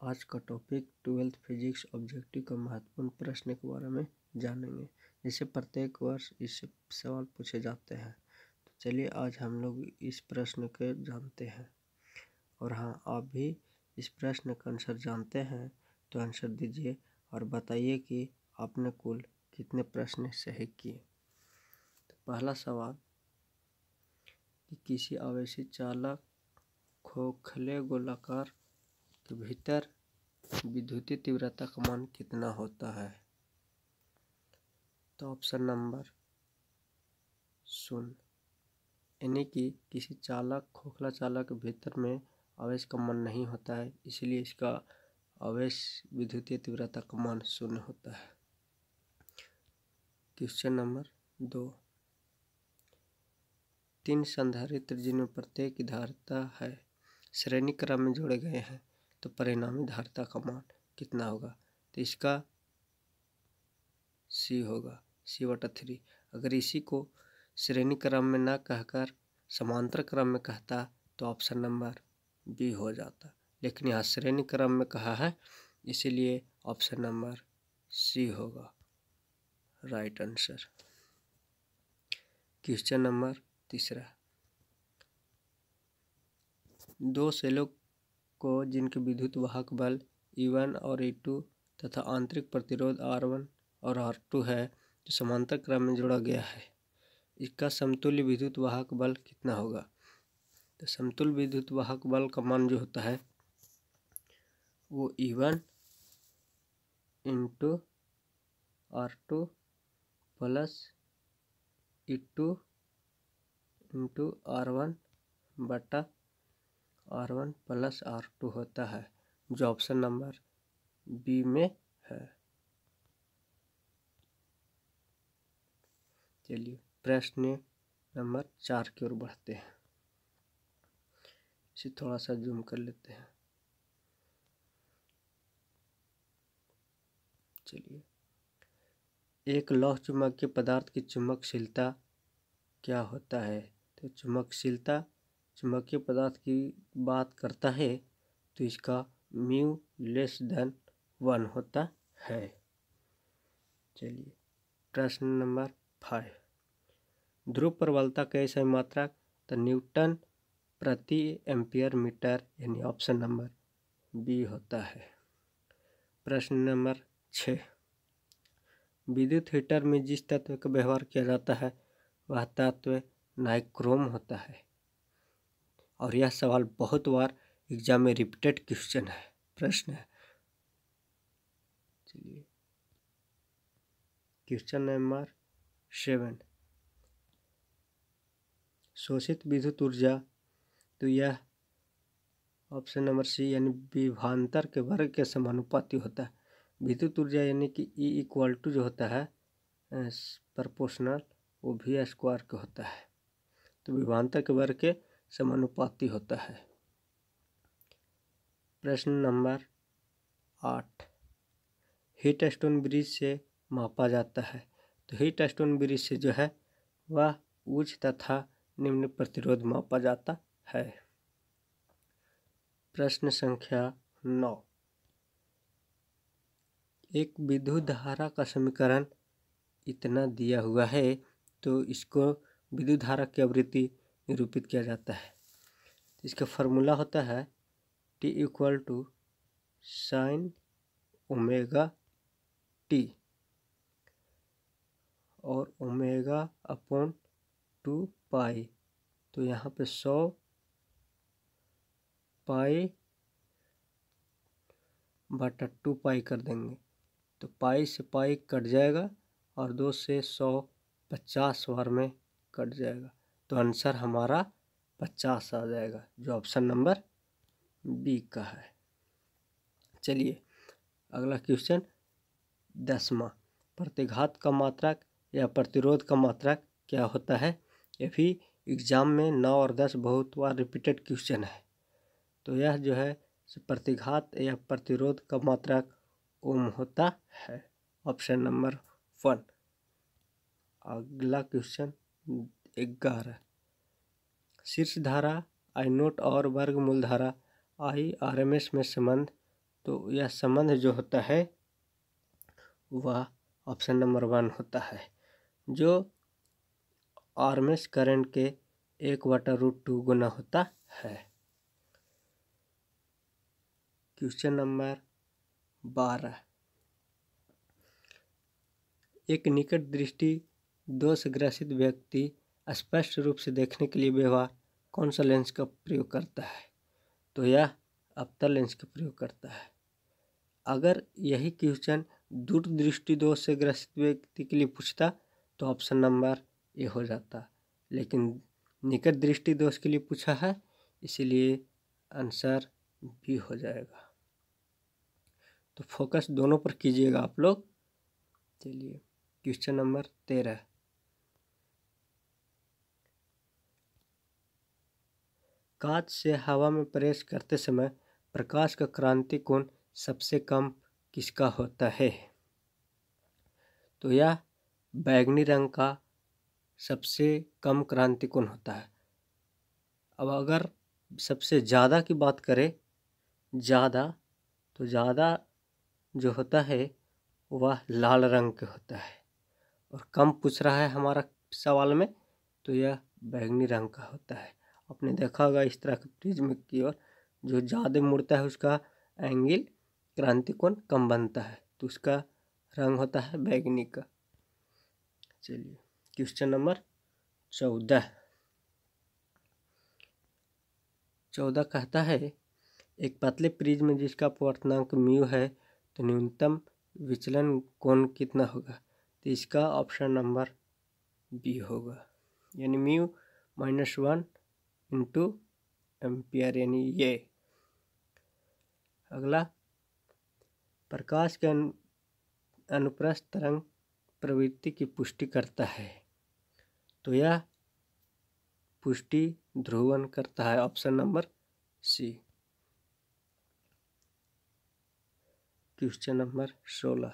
आज का topic 12th physics objective का महत्वपूर्ण प्रश्न के बारे में जानेंगे, जिसे प्रत्येक वर्ष इससे सवाल पूछे जाते हैं। तो चलिए आज हम लोग इस प्रश्न को जानते हैं। और हाँ, आप भी इस प्रश्न का आंसर जानते हैं तो आंसर दीजिए और बताइए कि आपने कुल कितने प्रश्न सही किए। तो पहला सवाल कि किसी आवेशी चालक खोखले गोलाकार के भीतर विद्युतीय तीव्रता का मान कितना होता है? तो ऑप्शन नंबर 0, यानी कि किसी खोखला चालक के भीतर में आवेश का मान नहीं होता है, इसलिए इसका आवेश विद्युतीय तीव्रता का मान 0 होता है। क्वेश्चन नंबर 2, 3 संधारित्र जिनमें प्रत्येक की धारिता है श्रेणी क्रम में जोड़े गए हैं, तो परिणामी धारिता का मान कितना होगा? तो इसका C होगा, C/3। अगर इसी को श्रेणी क्रम में न कहकर समांतर क्रम में कहता तो ऑप्शन नंबर B हो जाता, लेकिन यहाँ श्रेणी क्रम में कहा है, इसीलिए ऑप्शन नंबर C होगा राइट आंसर। क्वेश्चन नंबर 3, 2 सेलों को जिनके विद्युत वाहक बल E1 और E2 तथा आंतरिक प्रतिरोध R1 और R2 है, जो समांतर क्रम में जोड़ा गया है, इसका समतुल्य विद्युत वाहक बल कितना होगा? तो समतुल्य विद्युत वाहक बल का मान जो होता है वो E1 into R2 plus E2 into R1 बटा R1 प्लस R2 होता है, जो ऑप्शन नंबर B में है। चलिए प्रश्न नंबर 4 की ओर बढ़ते हैं। इसे थोड़ा सा जूम कर लेते हैं। चलिए, एक लौह चुंबकीय पदार्थ की चुंबकशीलता क्या होता है? तो चुंबकशीलता चुंबकीय पदार्थ की बात करता है तो इसका म्यू <1 होता है। चलिए प्रश्न नंबर 5, ध्रुव प्रबलता का सही मात्रक तो न्यूटन प्रति एम्पियर मीटर, यानी ऑप्शन नंबर B होता है। प्रश्न नंबर 6, विद्युत हीटर में जिस तत्व का व्यवहार किया जाता है वह तत्व नाइक्रोम होता है, और यह सवाल बहुत बार एग्जाम में रिपीटेड क्वेश्चन है, प्रश्न है। चलिए क्वेश्चन नंबर 7, शोषित विद्युत ऊर्जा तो यह ऑप्शन नंबर C यानी विभवांतर के वर्ग के समानुपाती होता है। विद्युत ऊर्जा यानी कि E जो होता है प्रोपोर्शनल, वो V² का होता है, तो विभवांतर के वर्ग के समानुपाती होता है। प्रश्न नंबर 8, हीट स्टोन ब्रिज से मापा जाता है, तो हीट स्टोन ब्रिज से जो है वह उच्च तथा निम्न प्रतिरोध मापा जाता है। प्रश्न संख्या 9, एक विद्युत धारा का समीकरण इतना दिया हुआ है, तो इसको विद्युत धारा की आवृत्ति निरूपित किया जाता है। इसका फॉर्मूला होता है T = sin ओमेगा T और ω/2 पाई, तो यहाँ पे 100 पाई बटा 2 पाई कर देंगे, तो पाई से पाई कट जाएगा और 2 से 100 50 बार में कट जाएगा, तो आंसर हमारा 50 आ जाएगा, जो ऑप्शन नंबर B का है। चलिए अगला क्वेश्चन 10वां, प्रतिघात का मात्रक या प्रतिरोध का मात्रक क्या होता है? ये भी एग्जाम में 9 और 10 बहुत बार रिपीटेड क्वेश्चन है। तो यह जो है प्रतिघात या प्रतिरोध का मात्रक ओम होता है, ऑप्शन नंबर 1। अगला क्वेश्चन 11, शीर्ष धारा I0 और वर्गमूल धारा I RMS में संबंध तो यह संबंध जो होता है वह ऑप्शन नंबर 1 होता है, जो आर्मेस करंट के 1/√2 गुना होता है। क्वेश्चन नंबर 12, एक निकट दृष्टि दोष ग्रसित व्यक्ति स्पष्ट रूप से देखने के लिए व्यवहार कौन सा लेंस का प्रयोग करता है? तो यह अवतल लेंस का प्रयोग करता है। अगर यही क्वेश्चन दूरदृष्टि दोष से ग्रसित व्यक्ति के लिए पूछता तो ऑप्शन नंबर ए हो जाता, लेकिन निकट दृष्टि दोष के लिए पूछा है, इसीलिए आंसर बी हो जाएगा। तो फोकस दोनों पर कीजिएगा आप लोग। चलिए क्वेश्चन नंबर 13, कांच से हवा में प्रवेश करते समय प्रकाश का क्रांति कोण सबसे कम किसका होता है? तो यह बैंगनी रंग का सबसे कम क्रांति कोण होता है। अब अगर सबसे ज़्यादा की बात करें, तो ज़्यादा जो होता है वह लाल रंग के होता है, और कम पूछ रहा है हमारा सवाल में, तो यह बैंगनी रंग का होता है। आपने देखा होगा इस तरह के प्रिज्म की ओर जो ज़्यादा मुड़ता है उसका एंगल क्रांति कोण कम बनता है, तो उसका रंग होता है बैंगनी का। चलिए क्वेश्चन नंबर 14 कहता है, एक पतले प्रिज्म जिसका अपवर्तनांक म्यू है तो न्यूनतम विचलन कोण कितना होगा? तो इसका ऑप्शन नंबर बी होगा, यानी म्यू -1 इंटू एम्पियर, यानी ये। अगला, प्रकाश के अनुप्रस्थ तरंग प्रवृत्ति की पुष्टि करता है, तो यह पुष्टि ध्रुवण करता है, option number C. Question number 16,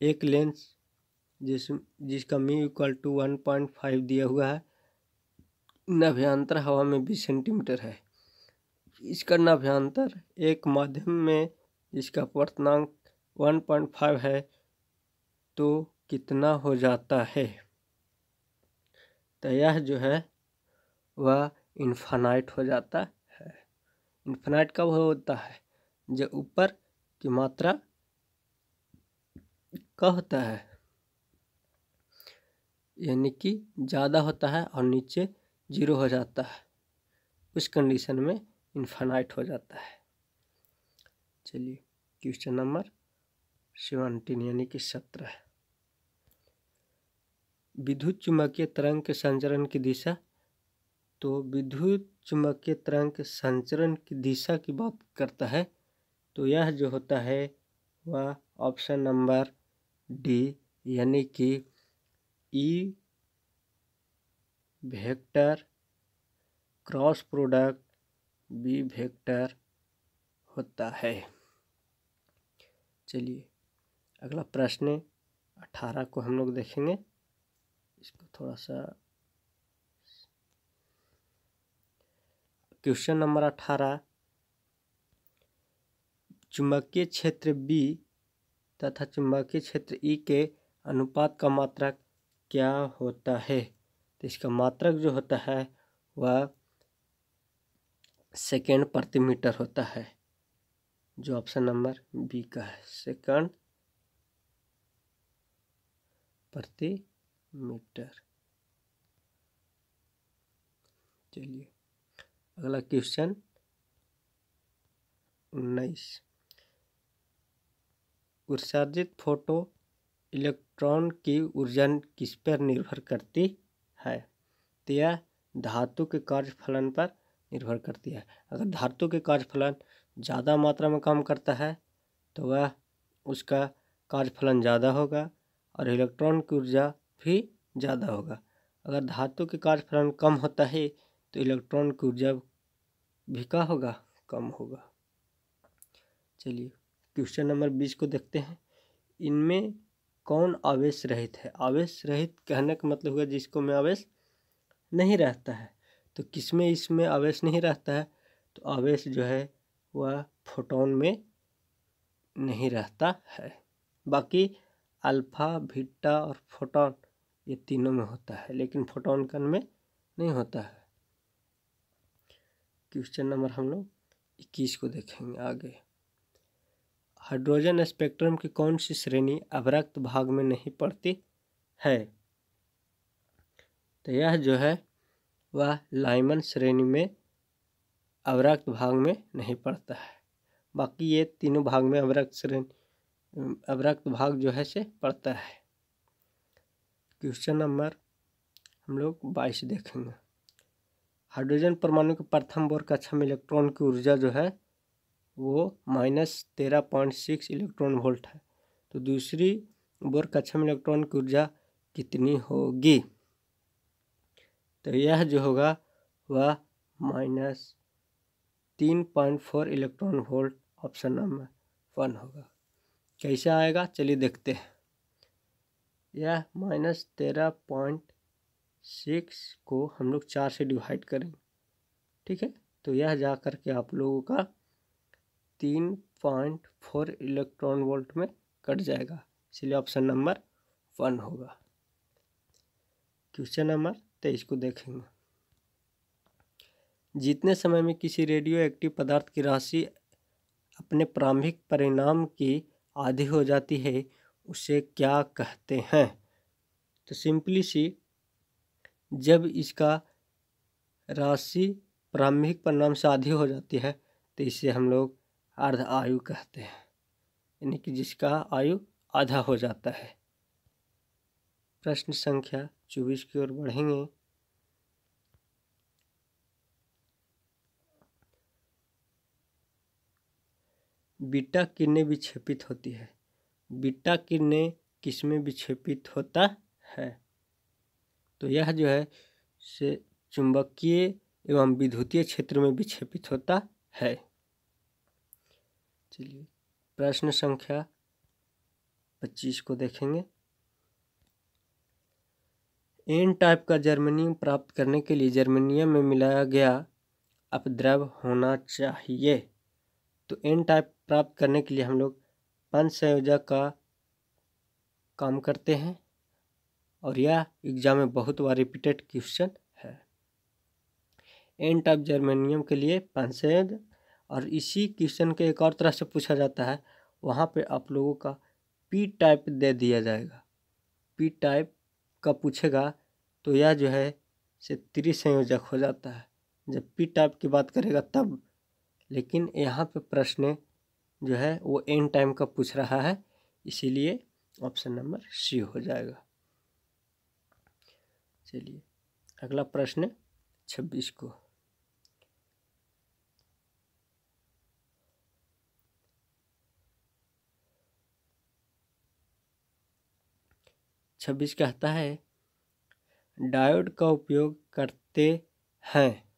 एक लेंस जिसका म्यू इक्वल टू 1.5 दिया हुआ है, नाभ्यांतर हवा में 20 सेंटीमीटर है। इसका नाभ्यांतर एक माध्यम में जिसका अपवर्तनांक 1.5 है तो कितना हो जाता है? तो यह जो है वह इन्फानाइट हो जाता है। इन्फानाइट कब होता है? जब ऊपर की मात्रा का होता है, यानी कि ज़्यादा होता है और नीचे 0 हो जाता है, उस कंडीशन में इन्फानाइट हो जाता है। चलिए क्वेश्चन नंबर 17 यानी कि 17, विद्युत चुम्बकीय तरंग के संचरण की दिशा। तो विद्युत चुम्बकीय तरंग के संचरण की दिशा की बात करता है, तो यह जो होता है वह ऑप्शन नंबर डी यानी कि E vector cross product B vector होता है। चलिए अगला प्रश्न 18 को हम लोग देखेंगे। इसको थोड़ा सा, क्वेश्चन नंबर 18, चुंबकीय क्षेत्र बी तथा चुंबकीय क्षेत्र ई के अनुपात का मात्रक क्या होता है? तो इसका मात्रक जो होता है वह सेकेंड प्रति मीटर होता है, जो ऑप्शन नंबर बी का है, सेकंड प्रति मीटर। चलिए अगला क्वेश्चन 19, उत्सर्जित फोटो इलेक्ट्रॉन की ऊर्जा किस पर निर्भर करती है? तो यह धातु के कार्यफलन पर निर्भर करती है। अगर धातु के कार्यफलन ज़्यादा मात्रा में काम करता है तो वह उसका कार्यफलन ज़्यादा होगा और इलेक्ट्रॉन की ऊर्जा भी ज़्यादा होगा। अगर धातु के कार्यफलन कम होता है तो इलेक्ट्रॉन की ऊर्जा भी क्या होगा? कम होगा। चलिए क्वेश्चन नंबर 20 को देखते हैं। इनमें कौन आवेश रहित है? आवेश रहित कहने का मतलब होगा जिसको में आवेश नहीं रहता है। तो किसमें इसमें आवेश नहीं रहता है? तो आवेश जो है वह फोटोन में नहीं रहता है। बाकी अल्फा, बीटा और फोटोन ये तीनों में होता है, लेकिन फोटोन कण में नहीं होता है। क्वेश्चन नंबर हम लोग 21 को देखेंगे आगे। हाइड्रोजन स्पेक्ट्रम की कौन सी श्रेणी अवरक्त भाग में नहीं पड़ती है? तो यह जो है वह लाइमन श्रेणी में अवरक्त भाग में नहीं पड़ता है। बाकी ये तीनों भाग में अवरक्त भाग जो है से पड़ता है। क्वेश्चन नंबर हम लोग 22 देखेंगे। हाइड्रोजन परमाणु के प्रथम बोर कक्षा में इलेक्ट्रॉन की ऊर्जा जो है वो -13.6 इलेक्ट्रॉन वोल्ट है। तो दूसरी बोर कक्षा में इलेक्ट्रॉन की ऊर्जा कितनी होगी? तो यह जो होगा वह -3.4 इलेक्ट्रॉन वोल्ट ऑप्शन नंबर 1 होगा। कैसे आएगा चलिए देखते हैं। यह -13.6 को हम लोग 4 से डिवाइड करेंगे, ठीक है। तो यह जा कर के आप लोगों का 3.4 इलेक्ट्रॉन वोल्ट में कट जाएगा, इसलिए ऑप्शन नंबर 1 होगा। क्वेश्चन नंबर 23 को देखेंगे। जितने समय में किसी रेडियो एक्टिव पदार्थ की राशि अपने प्रारंभिक परिणाम की आधी हो जाती है उसे क्या कहते हैं? तो सिंपली सी, जब इसका राशि प्रारंभिक परिणाम से आधी हो जाती है तो इसे हम लोग अर्ध आयु कहते हैं, यानी कि जिसका आयु आधा हो जाता है। प्रश्न संख्या 24 की ओर बढ़ेंगे। बीटा किरणें विक्षेपित होती है। बीटा किरणें किसमें विक्षेपित होता है? तो यह जो है से चुंबकीय एवं विद्युतीय क्षेत्र में विक्षेपित होता है। चलिए प्रश्न संख्या 25 को देखेंगे। एन टाइप का जर्मेनियम प्राप्त करने के लिए जर्मेनियम में मिलाया गया अपद्रव होना चाहिए। तो एन टाइप प्राप्त करने के लिए हम लोग पंच संयोजक का काम करते हैं और यह एग्जाम में बहुत बार रिपीटेड क्वेश्चन है। एन टाइप जर्मेनियम के लिए पंच संयोजक, और इसी क्वेश्चन के एक और तरह से पूछा जाता है, वहाँ पे आप लोगों का पी टाइप दे दिया जाएगा। पी टाइप का पूछेगा तो यह जो है से त्रिसंयोजक हो जाता है जब पी टाइप की बात करेगा तब। लेकिन यहाँ पे प्रश्न जो है वो एन टाइम का पूछ रहा है, इसीलिए ऑप्शन नंबर सी हो जाएगा। चलिए अगला प्रश्न 26 को। छब्बीस कहता है डायोड का उपयोग करते हैं।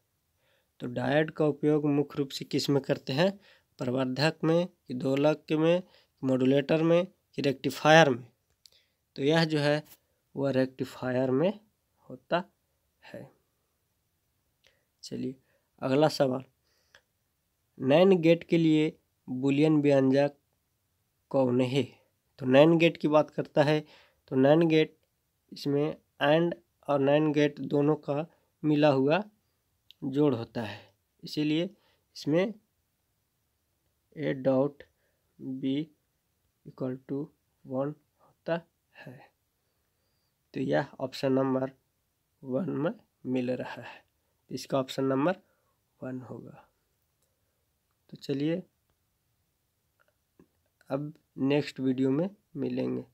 तो डायोड का उपयोग मुख्य रूप से किस में करते हैं? प्रवर्धक में कि दोलक में, मॉड्यूलेटर में कि रेक्टिफायर में? तो यह जो है वह रेक्टिफायर में होता है। चलिए अगला सवाल। नैन गेट के लिए बूलियन व्यंजक कौन है? तो नैन गेट की बात करता है तो नैन गेट इसमें एंड और नैन गेट दोनों का मिला हुआ जोड़ होता है, इसीलिए इसमें A dot B equal to 1 होता है। तो यह ऑप्शन नंबर 1 में मिल रहा है, इसका ऑप्शन नंबर 1 होगा। तो चलिए अब नेक्स्ट वीडियो में मिलेंगे।